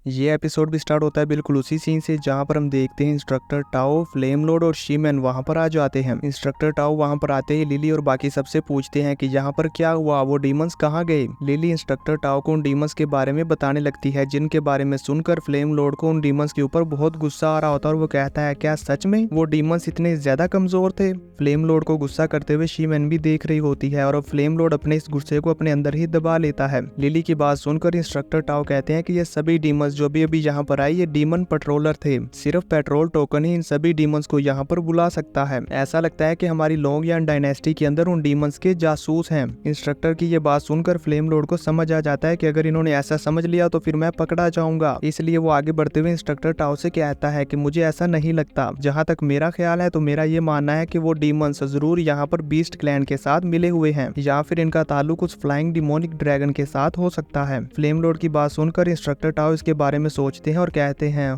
ये एपिसोड भी स्टार्ट होता है बिल्कुल उसी सीन से जहाँ पर हम देखते हैं इंस्ट्रक्टर टाओ, फ्लेम लॉर्ड और शीमैन वहाँ पर आ जाते हैं। इंस्ट्रक्टर टाओ वहाँ पर आते ही लिली और बाकी सबसे पूछते हैं कि यहाँ पर क्या हुआ, वो डीमंस कहाँ गए। लिली इंस्ट्रक्टर टाओ को उन डीमंस के बारे में बताने लगती है, जिनके बारे में सुनकर फ्लेम लॉर्ड को उन डीमंस के ऊपर बहुत गुस्सा आ रहा होता है और वो कहता है क्या सच में वो डीमंस इतने ज्यादा कमजोर थे। फ्लेम लॉर्ड को गुस्सा करते हुए शीमैन भी देख रही होती है और फ्लेम लॉर्ड अपने इस गुस्से को अपने अंदर ही दबा लेता है। लिली की बात सुनकर इंस्ट्रक्टर टाओ कहते हैं कि ये सभी डीमंस जो भी अभी यहाँ पर आई ये डीमन पेट्रोलर थे, सिर्फ पेट्रोल टोकन ही इन सभी डीमंस को यहाँ पर बुला सकता है। ऐसा लगता है कि हमारी लोंगयान डायनेस्टी के अंदर उन डीमंस के जासूस हैं। इंस्ट्रक्टर की ये बात सुनकर फ्लेम लॉर्ड को समझ आ जाता है कि अगर इन्होंने ऐसा समझ लिया तो फिर मैं पकड़ा जाऊंगा। इसलिए वो आगे बढ़ते हुए इंस्ट्रक्टर टाओ से कहता है कि मुझे ऐसा नहीं लगता। जहाँ तक मेरा ख्याल है तो मेरा ये मानना है कि वो डीमंस जरूर यहाँ पर बीस्ट क्लैन के साथ मिले हुए हैं या फिर इनका ताल्लुक उस फ्लाइंग डिमोनिक ड्रैगन के साथ हो सकता है। फ्लेम लॉर्ड की बात सुनकर इंस्ट्रक्टर टाओ इसके बारे में सोचते हैं और कहते हैं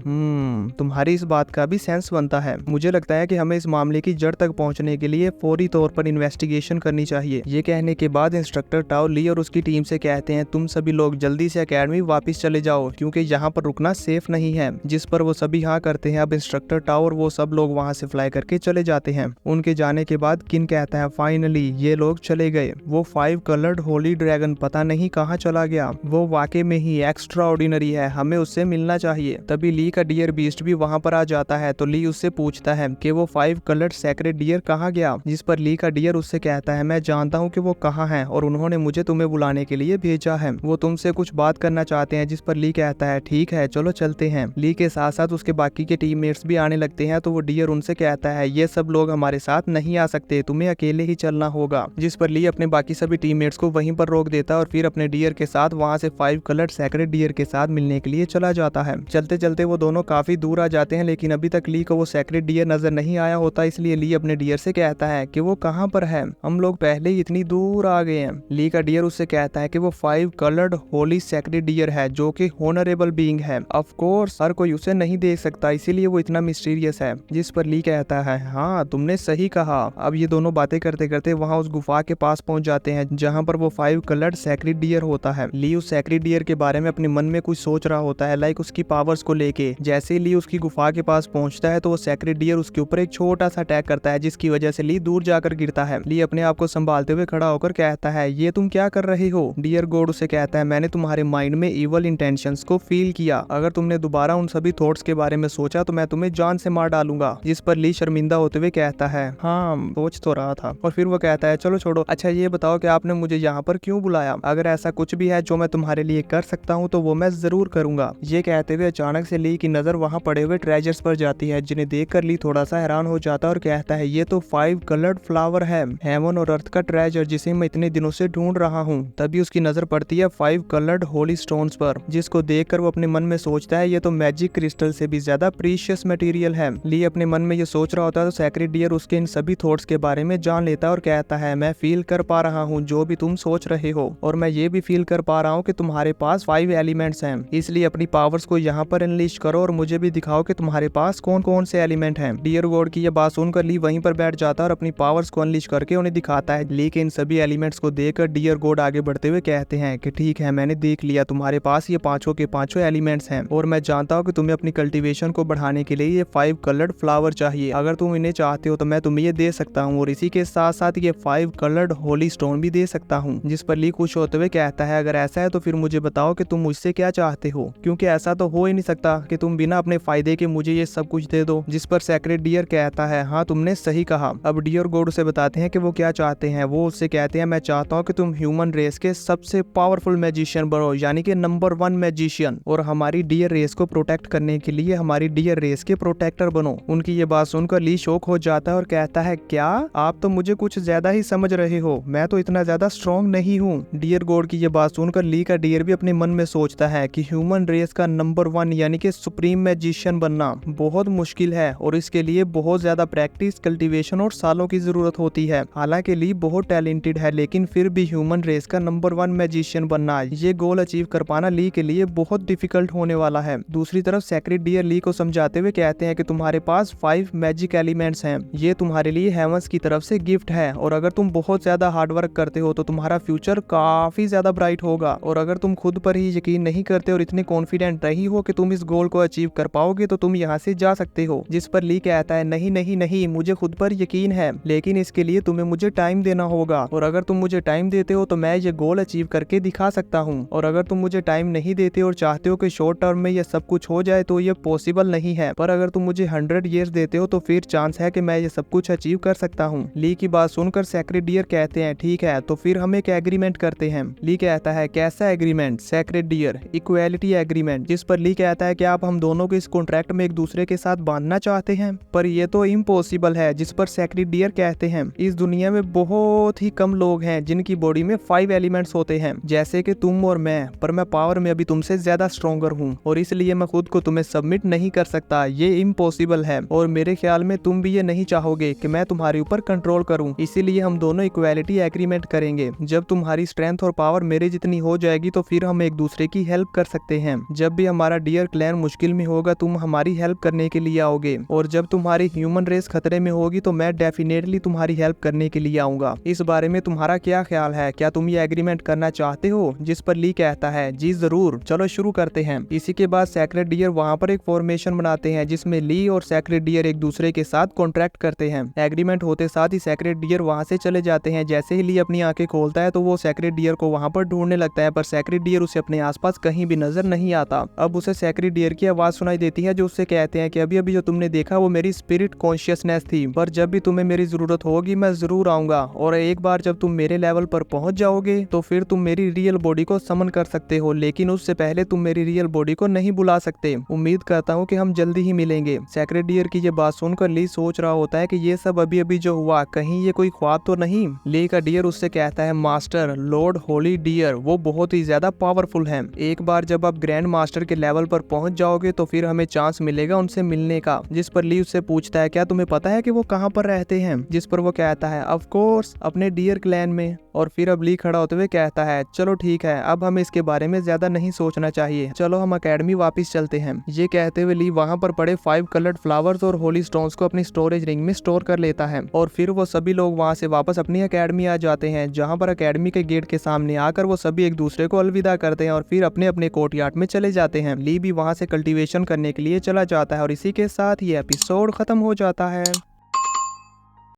तुम्हारी इस बात का भी सेंस बनता है। मुझे लगता है कि हमें इस मामले की जड़ तक पहुंचने के लिए फौरी तौर पर इन्वेस्टिगेशन करनी चाहिए। ये कहने के बाद इंस्ट्रक्टर टाओ ली और उसकी टीम से कहते हैं तुम सभी लोग जल्दी से एकेडमी वापस चले जाओ क्योंकि यहाँ पर रुकना सेफ नहीं है। जिस पर वो सभी हाँ करते हैं। अब इंस्ट्रक्टर टाओ और वो सब लोग वहाँ से फ्लाई करके चले जाते हैं। उनके जाने के बाद किन कहता है फाइनली ये लोग चले गए। वो 5 कलर्ड होली ड्रैगन पता नहीं कहाँ चला गया। वो वाकई में ही एक्स्ट्रा ऑर्डिनरी है, हमें उससे मिलना चाहिए। तभी ली का डियर बीस्ट भी वहाँ पर आ जाता है तो ली उससे पूछता है कि वो 5 कलर्ड सैक्रेड डियर कहाँ गया। जिस पर ली का डियर उससे कहता है मैं जानता हूँ कि वो कहाँ है और उन्होंने मुझे तुम्हें बुलाने के लिए भेजा है। वो तुमसे कुछ बात करना चाहते हैं। जिस पर ली कहता है ठीक है चलो चलते हैं। ली के साथ साथ उसके बाकी के टीममेट्स भी आने लगते हैं तो वो डियर उनसे कहता है ये सब लोग हमारे साथ नहीं आ सकते, तुम्हें अकेले ही चलना होगा। जिस पर ली अपने बाकी सभी टीममेट्स को वहीं पर रोक देता है और फिर अपने डियर के साथ वहां से 5 कलर्ड सैक्रेड डियर के साथ मिलने के लिए चला जाता है। चलते चलते वो दोनों काफी दूर आ जाते हैं लेकिन अभी तक ली को वो सैक्रेड डियर नजर नहीं आया होता। इसलिए ली अपने डियर से कहता है कि वो कहाँ पर है, हम लोग पहले ही इतनी दूर आ गए हैं। ली का डियर उससे कहता है कि वो 5 कलर्ड होली सैक्रेड डियर है जो कि होनरेबल बीइंग है। ऑफ कोर्स हर कोई उसे नहीं देख सकता इसीलिए वो इतना मिस्टीरियस है। जिस पर ली कहता है हाँ तुमने सही कहा। अब ये दोनों बातें करते करते वहाँ उस गुफा के पास पहुंच जाते हैं जहाँ पर वो 5 कलर्ड सैक्रेड डियर होता है। ली उस सैक्रेड डियर के बारे में अपने मन में कुछ सोच रहा होता है लाइक उसकी पावर्स को लेके। जैसे ही ली उसकी गुफा के पास पहुंचता है तो वो सैक्रेड डियर उसके ऊपर एक छोटा सा अटैक करता है जिसकी वजह से ली दूर जाकर गिरता है। ली अपने आप को संभालते हुए खड़ा होकर कहता है ये तुम क्या कर रहे हो। डियर गॉड उसे कहता है मैंने तुम्हारे माइंड में इवल इंटेंशंस को फील किया, अगर तुमने दोबारा उन सभी थॉट्स के बारे में सोचा तो मैं तुम्हें जान से मार डालूंगा। जिस पर ली शर्मिंदा होते हुए कहता है हाँ सोच तो रहा था। और फिर वो कहता है चलो छोड़ो, अच्छा ये बताओ कि आपने मुझे यहाँ पर क्यों बुलाया। अगर ऐसा कुछ भी है जो मैं तुम्हारे लिए कर सकता हूँ तो वो मैं जरूर करूंगा। ये कहते हुए अचानक से ली की नजर वहाँ पड़े हुए ट्रेजर्स पर जाती है जिन्हें देखकर ली थोड़ा सा हैरान हो जाता है और कहता है ये तो 5 कलर्ड फ्लावर है, हेवन और अर्थ का ट्रेजर जिसे मैं इतने दिनों से ढूंढ रहा हूँ। तभी उसकी नजर पड़ती है 5 कलर्ड होली स्टोन्स पर, जिसको देखकर वो अपने मन में सोचता है ये तो मैजिक क्रिस्टल से भी ज्यादा प्रीशियस मटेरियल है। ली अपने मन में ये सोच रहा होता है तो सैक्रेड डियर उसके इन सभी थॉट्स के बारे में जान लेता है और कहता है मैं फील कर पा रहा हूँ जो भी तुम सोच रहे हो और मैं ये भी फील कर पा रहा हूँ कि तुम्हारे पास 5 एलिमेंट्स हैं, इसलिए अपनी पावर्स को यहाँ पर अनलीश करो और मुझे भी दिखाओ कि तुम्हारे पास कौन कौन से एलिमेंट हैं। डियर गॉड की यह बात सुनकर ली वहीं पर बैठ जाता है और अपनी पावर्स को अनलीश करके उन्हें दिखाता है। ली के इन सभी एलिमेंट्स को देखकर डियर गॉड आगे बढ़ते हुए कहते हैं कि ठीक है मैंने देख लिया, तुम्हारे पास ये पांचों के पांचों एलिमेंट्स हैं और मैं जानता हूँ कि तुम्हें अपनी कल्टीवेशन को बढ़ाने के लिए ये 5 कलर्ड फ्लावर चाहिए। अगर तुम इन्हें चाहते हो तो मैं तुम्हें ये दे सकता हूँ और इसी के साथ साथ ये 5 कलर्ड होली स्टोन भी दे सकता हूँ। जिस पर ली खुश होते हुए कहता है अगर ऐसा है तो फिर मुझे बताओ कि तुम मुझसे क्या चाहते हो, क्योंकि ऐसा तो हो ही नहीं सकता कि तुम बिना अपने फायदे के मुझे ये सब कुछ दे दो। जिस पर सैक्रेड डियर कहता है हाँ तुमने सही कहा। अब डियर गॉड उसे बताते हैं कि वो क्या चाहते हैं। वो उससे कहते हैं मैं चाहता हूँ कि तुम ह्यूमन रेस के सबसे पावरफुल मैजिशियन बनो, यानी कि नंबर 1 मैजिशियन, और हमारी डियर रेस को प्रोटेक्ट करने के लिए हमारी डियर रेस के प्रोटेक्टर बनो। उनकी ये बात सुनकर ली शॉक हो जाता है और कहता है क्या आप तो मुझे कुछ ज्यादा ही समझ रहे हो, मैं तो इतना ज्यादा स्ट्रॉन्ग नहीं हूँ। डियर गॉड की ये बात सुनकर ली का डियर भी अपने मन में सोचता है कि ह्यूमन रेस का नंबर 1 यानी कि सुप्रीम मैजिशियन बनना बहुत मुश्किल है और इसके लिए बहुत ज्यादा प्रैक्टिस, कल्टीवेशन और सालों की जरूरत होती है। हालांकि ली बहुत टैलेंटेड है लेकिन फिर भी ह्यूमन रेस का नंबर 1 मैजिशियन बनना, ये गोल अचीव कर पाना ली के लिए बहुत डिफिकल्ट होने वाला है। दूसरी तरफ सैक्रेड डियर ली को समझाते हुए कहते हैं कि तुम्हारे पास 5 मैजिक एलिमेंट्स हैं, ये तुम्हारे लिए हेवंस की तरफ से गिफ्ट है और अगर तुम बहुत ज्यादा हार्डवर्क करते हो तो तुम्हारा फ्यूचर काफी ज्यादा ब्राइट होगा और अगर तुम खुद पर ही यकीन नहीं करते और इतने कॉन्फिडेंट नहीं हो कि तुम इस गोल को अचीव कर पाओगे तो तुम यहाँ से जा सकते हो। जिस पर ली कहता है नहीं नहीं नहीं, मुझे खुद पर यकीन है, लेकिन इसके लिए तुम्हें मुझे टाइम देना होगा, और अगर तुम मुझे टाइम देते हो तो मैं ये गोल अचीव करके दिखा सकता हूँ, और अगर तुम मुझे टाइम नहीं देते और चाहते हो कि शॉर्ट टर्म में ये सब कुछ हो जाए तो ये पॉसिबल नहीं है, पर अगर तुम मुझे 100 ईयर्स देते हो तो फिर चांस है कि मैं ये सब कुछ अचीव कर सकता हूँ। ली की बात सुनकर सेक्रेड डियर कहते हैं ठीक है, तो फिर हम एक एग्रीमेंट करते हैं। ली कहता है कैसा agreement? Sacred dear equality agreement. जिस पर ली कहता है कि आप हम दोनों को इस कॉन्ट्रैक्ट में एक दूसरे के साथ बांधना चाहते हैं, पर यह तो इम्पॉसिबल है। जिस पर सेक्रेड डियर कहते हैं इस दुनिया में बहुत ही कम लोग हैं जिनकी बॉडी में 5 एलिमेंट्स होते हैं जैसे कि तुम और मैं, पर मैं पावर में अभी तुमसे ज्यादा स्ट्रॉन्गर हूँ और इसलिए मैं खुद को तुम्हें सबमिट नहीं कर सकता। ये इम्पॉसिबल है और मेरे ख्याल में तुम भी ये नहीं चाहोगे कि मैं तुम्हारे ऊपर कंट्रोल करूँ, इसीलिए हम दोनों इक्वालिटी एग्रीमेंट करेंगे। जब तुम्हारी स्ट्रेंथ और पावर मेरे जितनी हो जाएगी तो फिर हम एक दूसरे की हेल्प कर सकते हैं। जब भी हमारा डियर क्लैन मुश्किल में होगा तुम हमारी हेल्प करने के लिए आओगे, और जब तुम्हारी ह्यूमन रेस खतरे में होगी तो मैं डेफिनेटली तुम्हारी हेल्प करने के लिए आऊंगा। इस बारे में तुम्हारा क्या ख्याल है? क्या तुम ये एग्रीमेंट करना चाहते हो? जिस पर ली कहता है जी जरूर, चलो शुरू करते हैं। इसी के बाद सेक्रेड डियर वहाँ पर एक फॉर्मेशन बनाते हैं जिसमें ली और सेक्रेड डियर एक दूसरे के साथ कॉन्ट्रैक्ट करते हैं। एग्रीमेंट होते साथ ही सेक्रेड डियर वहाँ से चले जाते हैं। जैसे ही ली अपनी आंखें खोलता है तो वो सेक्रेड डियर को वहाँ पर ढूंढने लगता है, पर सेक्रेड डियर उसे अपने आसपास कहीं भी नजर नहीं आता। अब उसे सेक्रेड डियर की आवाज सुनाई देती है जो उससे कहते हैं कि अभी अभी जो तुमने देखा वो मेरी स्पिरिट कॉन्शियसनेस थी, पर जब भी तुम्हें मेरी जरूरत होगी मैं जरूर आऊंगा, और एक बार जब तुम मेरे लेवल पर पहुंच जाओगे तो फिर तुम मेरी रियल बॉडी को समन कर सकते हो, लेकिन उससे पहले तुम मेरी रियल बॉडी को नहीं बुला सकते। उम्मीद करता हूँ कि हम जल्दी ही मिलेंगे। सेक्रेड डियर की ये बात सुनकर ली सोच रहा होता है कि ये सब अभी अभी जो हुआ कहीं ये कोई ख्वाब तो नहीं। ली का डियर उससे कहता है मास्टर लॉर्ड होली डियर वो बहुत ही ज्यादा पावरफुल है, एक बार जब आप ग्रैंड मास्टर के लेवल पर पहुंच जाओगे तो फिर हमें चांस मिलेगा उनसे मिलने का। जिस पर ली उससे पूछता है क्या तुम्हें पता है कि वो कहाँ पर रहते हैं? जिस पर वो कहता है ऑफ कोर्स अपने डियर क्लैन में। और फिर अब ली खड़ा होते हुए कहता है चलो ठीक है, अब हमें इसके बारे में ज्यादा नहीं सोचना चाहिए, चलो हम अकेडमी वापस चलते हैं। ये कहते हुए ली वहाँ पर पड़े 5 कलर्ड फ्लावर्स और होली स्टोन्स को अपनी स्टोरेज रिंग में स्टोर कर लेता है, और फिर वो सभी लोग वहाँ से वापस अपनी अकेडमी आ जाते हैं, जहाँ पर अकेडमी के गेट के सामने आकर वो सभी एक दूसरे को अलविदा करते हैं और फिर अपने अपने कोर्टयार्ड में चले जाते हैं। ली भी वहाँ से कल्टीवेशन करने के लिए चला जाता है और इसी के साथ ये एपिसोड खत्म हो जाता है।